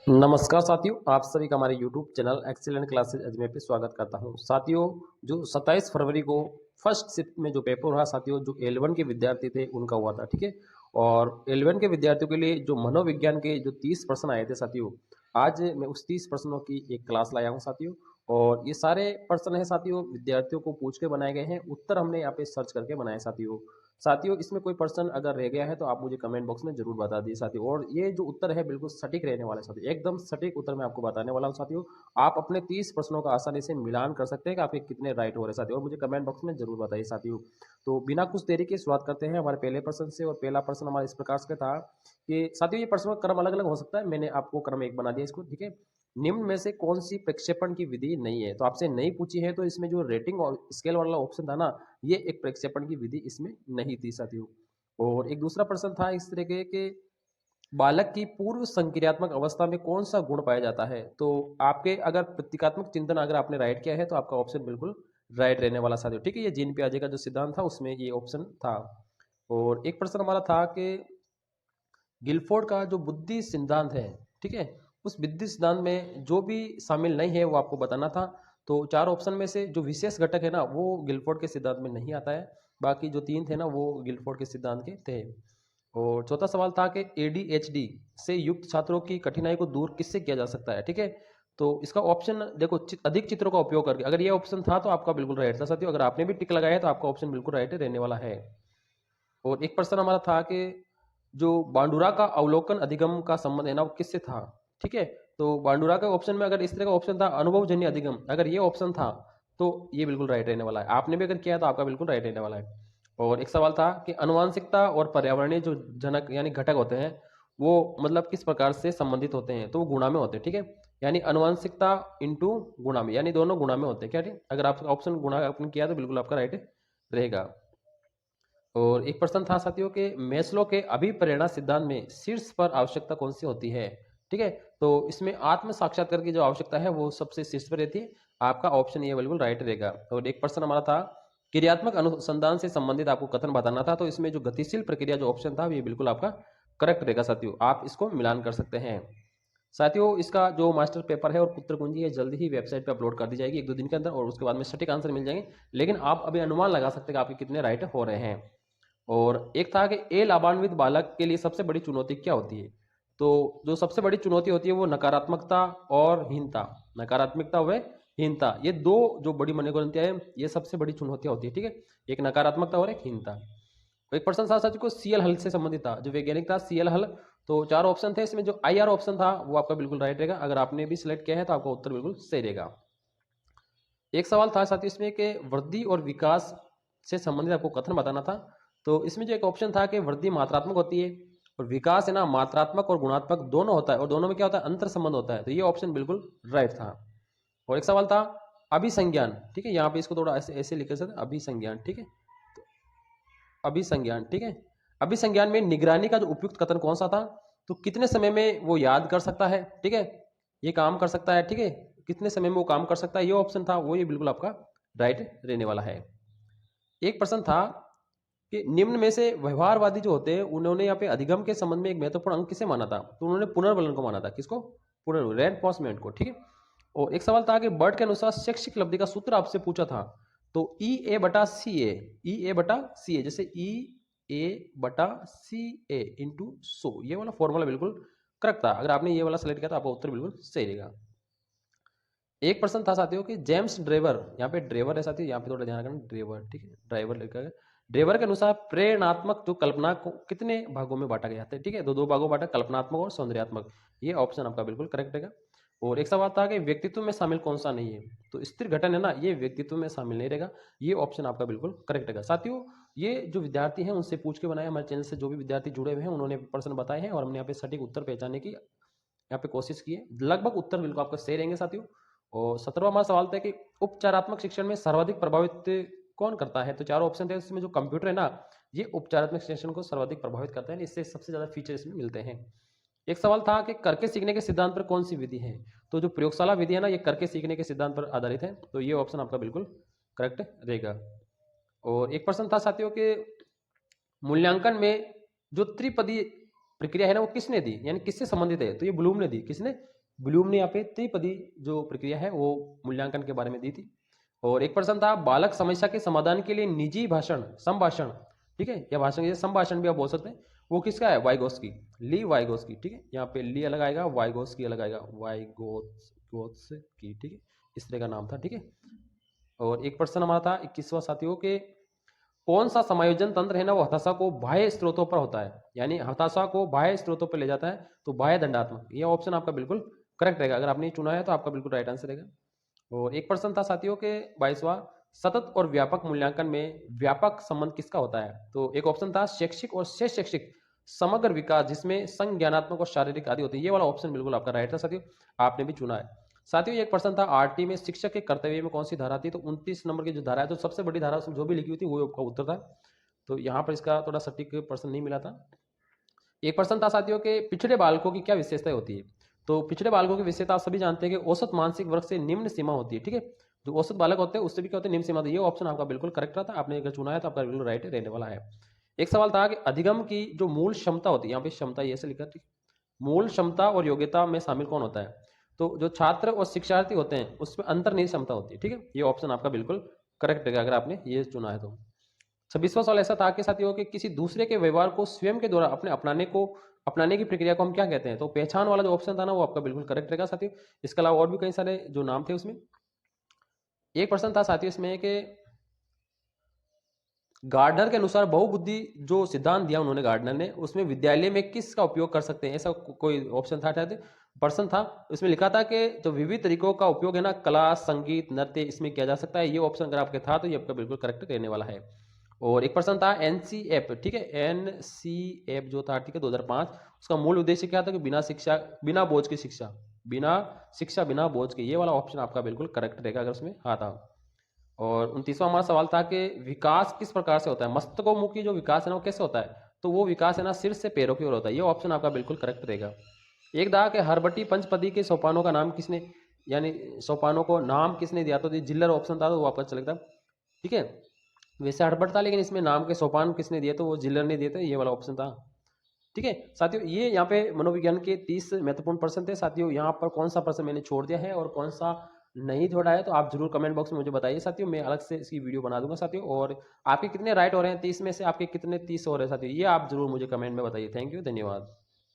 नमस्कार साथियों, आप सभी का हमारे YouTube channel excellent classes Ajmer पे स्वागत करता हूं। साथियों, जो 27 फरवरी को फर्स्ट शिफ्ट में जो पेपर हुआ साथियों, जो L1 के विद्यार्थी थे उनका हुआ था, ठीक है। और L1 के विद्यार्थियों के लिए जो मनोविज्ञान के जो 30 प्रश्न आए थे साथियों, आज मैं उस 30 प्रश्नों की एक क्लास लाया हूँ साथियों। और ये सारे प्रश्न है साथियों, विद्यार्थियों को पूछ के बनाए गए हैं, उत्तर हमने यहाँ पे सर्च करके बनाए साथियों। साथियों, इसमें कोई प्रश्न अगर रह गया है तो आप मुझे कमेंट बॉक्स में जरूर बता दीजिए साथियों। और ये जो उत्तर है बिल्कुल सटीक रहने वाला है साथियों, एकदम सटीक उत्तर मैं आपको बताने वाला हूँ साथियों। आप अपने 30 प्रश्नों का आसानी से मिलान कर सकते हैं कि आपके कितने राइट हो रहे हैं साथियों, और मुझे कमेंट बॉक्स में जरूर बताइए साथियों। तो बिना कुछ देरी के शुरुआत करते हैं हमारे पहले प्रश्न से। और पहला प्रश्न हमारा इस प्रकार से था कि साथियों, ये प्रश्नों का क्रम अलग अलग हो सकता है, मैंने आपको क्रम एक बना दिया इसको, ठीक है। निम्न में से कौन सी प्रक्षेपण की विधि नहीं है? तो आपसे नहीं पूछी है, तो इसमें जो रेटिंग और स्केल वाला ऑप्शन था ना, ये एक प्रक्षेपण की विधि इसमें नहीं थी साथियों। और एक दूसरा प्रश्न था इस तरीके के, बालक की पूर्व संक्रियात्मक अवस्था में कौन सा गुण पाया जाता है? तो आपके अगर प्रतीकात्मक चिंतन अगर आपने राइट किया है तो आपका ऑप्शन बिल्कुल राइट रहने वाला साथियों, ठीक है। ये जीन पियाजे का जो सिद्धांत था उसमें ये ऑप्शन था। और एक प्रश्न हमारा था कि गिलफोर्ड का जो बुद्धि सिद्धांत है, ठीक है, उस बुद्धि सिद्धांत में जो भी शामिल नहीं है वो आपको बताना था। तो चार ऑप्शन में से जो विशेष घटक है ना वो गिलफोर्ड के सिद्धांत में नहीं आता है, बाकी जो तीन थे ना वो गिलफोर्ड के सिद्धांत के थे। और चौथा सवाल था कि एडीएचडी से युक्त छात्रों की कठिनाई को दूर किससे किया जा सकता है, ठीक है। तो इसका ऑप्शन देखो, अधिक चित्रों का उपयोग करके, अगर ये ऑप्शन था तो आपका बिल्कुल राइट था साथियों। अगर आपने भी टिक लगाया है तो आपका ऑप्शन बिल्कुल राइट रहने वाला है। और एक प्रश्न हमारा था कि जो बांडुरा का अवलोकन अधिगम का संबंध है ना वो किससे था, ठीक है। तो बांडुरा के ऑप्शन में अगर इस तरह का ऑप्शन था अनुभवजन्य अधिगम, अगर ये ऑप्शन था तो ये बिल्कुल राइट रहने वाला है। आपने भी अगर किया तो आपका बिल्कुल राइट रहने वाला है। और एक सवाल था कि अनुवांशिकता और पर्यावरणीय जो जनक यानी घटक होते हैं वो मतलब किस प्रकार से संबंधित होते हैं? तो वो गुणा में होते हैं, ठीक है। यानी अनुवांशिकता इंटू गुणा में, यानी दोनों गुणा में होते हैं क्या, ठीक। अगर आपका ऑप्शन गुणा आपने किया तो बिल्कुल आपका राइट रहेगा। और एक प्रश्न था साथियों के, मेस्लो के अभिप्रेरणा सिद्धांत में शीर्ष पर आवश्यकता कौन सी होती है, ठीक है। तो इसमें आत्म साक्षात्कार की जो आवश्यकता है वो सबसे शीर्ष पर रहती है। आपका ऑप्शन ये बिल्कुल राइट रहेगा। और एक प्रश्न हमारा था, क्रियात्मक अनुसंधान से संबंधित आपको कथन बताना था। तो इसमें जो गतिशील प्रक्रिया जो ऑप्शन था ये बिल्कुल आपका करेक्ट रहेगा साथियों, आप इसको मिलान कर सकते हैं। साथियों, इसका जो मास्टर पेपर है और उत्तर कुंजी है जल्दी ही वेबसाइट पे अपलोड कर दी जाएगी एक दो दिन के अंदर, और उसके बाद में सटीक आंसर मिल जाएंगे। लेकिन आप अभी अनुमान लगा सकते हैं कि आपके कितने राइट हो रहे हैं। और एक था कि ए लाभान्वित बालक के लिए सबसे बड़ी चुनौती क्या होती है? तो जो सबसे बड़ी चुनौती होती है वो नकारात्मकता और हीनता, नकारात्मकता व हीनता, ये दो जो बड़ी मनोवृत्तियां हैं ये सबसे बड़ी चुनौतियां होती है, ठीक है। एक नकारात्मकता और एक हीनता। एक प्रश्न था साथियों को सीएल हल से संबंधित था, जो वैज्ञानिक था सीएल हल। तो चार ऑप्शन थे इसमें, जो आईआर ऑप्शन था वो आपका बिल्कुल राइट रहेगा। अगर आपने भी सिलेक्ट किया है तो आपका उत्तर बिल्कुल सही रहेगा। एक सवाल था साथियों इसमें कि वृद्धि और विकास से संबंधित आपको कथन बताना था। तो इसमें जो एक ऑप्शन था कि वृद्धि मात्रात्मक होती है और विकास है ना मात्रात्मक और गुणात्मक दोनों होता है, और दोनों में क्या होता है, अंतर संबंध होता है। तो ये ऑप्शन बिल्कुल राइट था। और एक सवाल था अभिसंज्ञान, ठीक है, यहाँ पे इसको थोड़ा ऐसे ऐसे लिख सकते अभिसंज्ञान, ठीक है। अभिसंज्ञान, ठीक है। अभिसंज्ञान में निगरानी का जो उपयुक्त कथन कौन सा था? तो कितने समय में वो याद कर सकता है, ठीक है, ये काम कर सकता है, ठीक है, कितने समय में वो काम कर सकता है, ये ऑप्शन था वो, ये बिल्कुल आपका राइट रहने वाला है। एक प्रश्न था कि निम्न में से व्यवहारवादी जो होते हैं उन्होंने यहाँ पे अधिगम के संबंध में एक महत्वपूर्ण अंक किसे माना था? तो उन्होंने पुनर्वलन को माना था। किसको? पुनर्वलन, रेनफोर्समेंट को, ठीक है। और एक सवाल था कि बर्ट के अनुसार शैक्षिक उपलब्धि का सूत्र आपसे पूछा था। तो ई ए बटा सी ए, ई ए बटा सी ए, जैसे ई ए बटा सी ए इंटू सो, ये वाला फॉर्मूला बिल्कुल करेक्ट था। अगर आपने ये वाला सेलेक्ट किया तो आपका उत्तर बिल्कुल सही रहेगा। एक प्रश्न था साथियों कि जेम्स ड्रेवर, यहाँ पे ड्रेवर है साथियों, यहाँ पे थोड़ा ध्यान रखना, ड्रेवर, ठीक है, ड्राइवर लिखा है। ड्रेवर के अनुसार प्रेरणात्मक जो कल्पना को कितने भागों में बांटा गया था, ठीक है, दो दो भागों में बांटा, कल्पनात्मक और सौंदर्यात्मक। ये ऑप्शन आपका बिल्कुल करेक्ट रहेगा। और एक सवाल था कि व्यक्तित्व में शामिल कौन सा नहीं है? तो स्थिर गठन है ना, ये व्यक्तित्व में शामिल नहीं रहेगा। ये ऑप्शन आपका बिल्कुल करेक्ट रहेगा। साथियों, ये जो विद्यार्थी हैं उनसे पूछ के बनाए, हमारे चैनल से जो भी विद्यार्थी जुड़े हुए हैं उन्होंने प्रश्न बताए हैं और हमने यहाँ पे सटीक उत्तर पहचानने की यहाँ पे कोशिश की है। लगभग उत्तर बिल्कुल आपका सही रहेंगे साथियों। और 17वां हमारा सवाल था कि उपचारात्मक शिक्षण में सर्वाधिक प्रभावित कौन करता है? तो चारों ऑप्शन थे उसमें, जो कंप्यूटर है ना ये उपचारात्मक शिक्षण को सर्वाधिक प्रभावित करता है, इससे सबसे ज्यादा फीचर इसमें मिलते हैं। एक सवाल था कि करके सीखने के सिद्धांत पर कौन सी विधि है? तो जो प्रयोगशाला विधि है ना ये करके सीखने के सिद्धांत पर आधारित है। तो ये ऑप्शन आपका बिल्कुल करेक्ट रहेगा। और एक प्रश्न था साथियों के, मूल्यांकन में जो त्रिपदी प्रक्रिया है ना वो किसने दी, यानी किससे संबंधित है, तो ये ब्लूम ने दी। किसने? ब्लूम ने यहाँ पे त्रिपदी जो प्रक्रिया है वो मूल्यांकन के बारे में दी थी। और एक प्रश्न था, बालक समस्या के समाधान के लिए निजी भाषण, संभाषण, ठीक है, या भाषण या संभाषण भी आप बोल सकते हैं, वो किसका है? वाइगोस्की, ली वाइगोस्की, ठीक है, यहाँ पे ली अलग आएगा, वाइगोस्की अलग आएगा, वाइगोस्की, ठीक है, इस तरह का नाम था, ठीक है। और एक प्रश्न हमारा था 21वां साथियों के, कौन सा समायोजन तंत्र है ना वो हताशा को बाह्य स्रोतों पर होता है, यानी हताशा को बाह्य स्रोतों पर ले जाता है, तो बाह्य दंडात्मक, ये ऑप्शन आपका बिल्कुल करेक्ट रहेगा। अगर आपने चुना है तो आपका बिल्कुल राइट आंसर रहेगा। और एक प्रश्न था साथियों के 22वां, सतत और व्यापक मूल्यांकन में व्यापक संबंध किसका होता है, तो एक ऑप्शन था शैक्षिक और शेष शैक्षिक समग्र विकास, जिसमें संज्ञानात्मक और शारीरिक आदि होते हैं, ये वाला ऑप्शन बिल्कुल आपका राइट था साथियों, आपने भी चुना है। साथियों एक प्रश्न था, आरटी में शिक्षक के कर्तव्य में कौन सी धारा थी, तो 29 नंबर की जो धारा है, तो सबसे बड़ी धारा उसमें जो भी लिखी हुई थी वो आपका उत्तर था, तो यहाँ पर इसका थोड़ा सटीक प्रश्न नहीं मिला था। एक प्रश्न था साथियों के, पिछड़े बालकों की क्या विशेषता होती है, तो पिछड़े बालकों की विशेषता आप सभी जानते हैं कि औसत मानसिक वर्ग से निम्न सीमा होती है, ठीक है, जो औसत बालक होते हैं उससे भी क्या होते हैं, निम्न सीमा, तो ये ऑप्शन आपका बिल्कुल करेक्ट रहा था, आपने अगर चुना है तो आपका बिल्कुल राइट रहने वाला है। एक सवाल था कि अधिगम की जो मूल क्षमता होती है, यहाँ पे क्षमता ये से लिखा, ठीक, मूल क्षमता और योग्यता में शामिल कौन होता है, तो जो छात्र और शिक्षार्थी होते हैं उसमें अंतर्निहित क्षमता होती है, ठीक है, ये ऑप्शन आपका बिल्कुल करेक्ट रहेगा अगर आपने ये चुना है तो। 26वां सवाल ऐसा था कि साथियों कि किसी दूसरे के व्यवहार को स्वयं के द्वारा अपनाने की प्रक्रिया को हम क्या कहते हैं, तो पहचान वाला जो ऑप्शन था ना वो आपका बिल्कुल करेक्ट रहेगा साथियों। इसके अलावा और भी कई सारे जो नाम थे उसमें। एक प्रश्न था साथियों इसमें कि गार्डनर के अनुसार बहुबुद्धि जो सिद्धांत दिया उन्होंने गार्डनर ने, उसमें विद्यालय में किसका उपयोग कर सकते हैं, ऐसा कोई ऑप्शन था शायद, प्रश्न था उसमें लिखा था कि जो विविध तरीकों का उपयोग है ना, कला संगीत नृत्य इसमें किया जा सकता है, ये ऑप्शन अगर आपके था तो ये आपका बिल्कुल करेक्ट रहने वाला है। और एक प्रश्न था एनसीएफ, ठीक है, एनसीएफ जो था, ठीक है, 2005, उसका मूल उद्देश्य क्या था कि बिना बोझ की शिक्षा, बिना बोझ के, ये वाला ऑप्शन आपका बिल्कुल करेक्ट रहेगा अगर उसमें हाँ था। और 29वां हमारा सवाल था कि विकास किस प्रकार से होता है, मस्तकोन्मुखी जो विकास है ना वो कैसे होता है, तो वो विकास है ना सिर से पैरों की ओर होता है, ये ऑप्शन आपका बिल्कुल करेक्ट रहेगा। एक था कि हरबटी पंचपदी के सोपानों का नाम किसने, यानी सोपानों को नाम किसने दिया, तो जिल्लर ऑप्शन था, तो वो आपका चलेगा, ठीक है, वैसे हड़बड़ था लेकिन इसमें नाम के सोपान किसने दिए, तो वो जिल्लर ने दिए थे, ये वाला ऑप्शन था, ठीक है साथियों। ये यहाँ पे मनोविज्ञान के 30 महत्वपूर्ण प्रश्न थे साथियों, यहाँ पर कौन सा प्रश्न मैंने छोड़ दिया है और कौन सा नहीं जोड़ा है तो आप जरूर कमेंट बॉक्स में मुझे बताइए साथियों, मैं अलग से इसकी वीडियो बना दूंगा साथियों। और आपके कितने राइट हो रहे हैं 30 में से, आपके कितने 30 हो रहे हैं साथियों, ये आप जरूर मुझे कमेंट में बताइए। थैंक यू, धन्यवाद।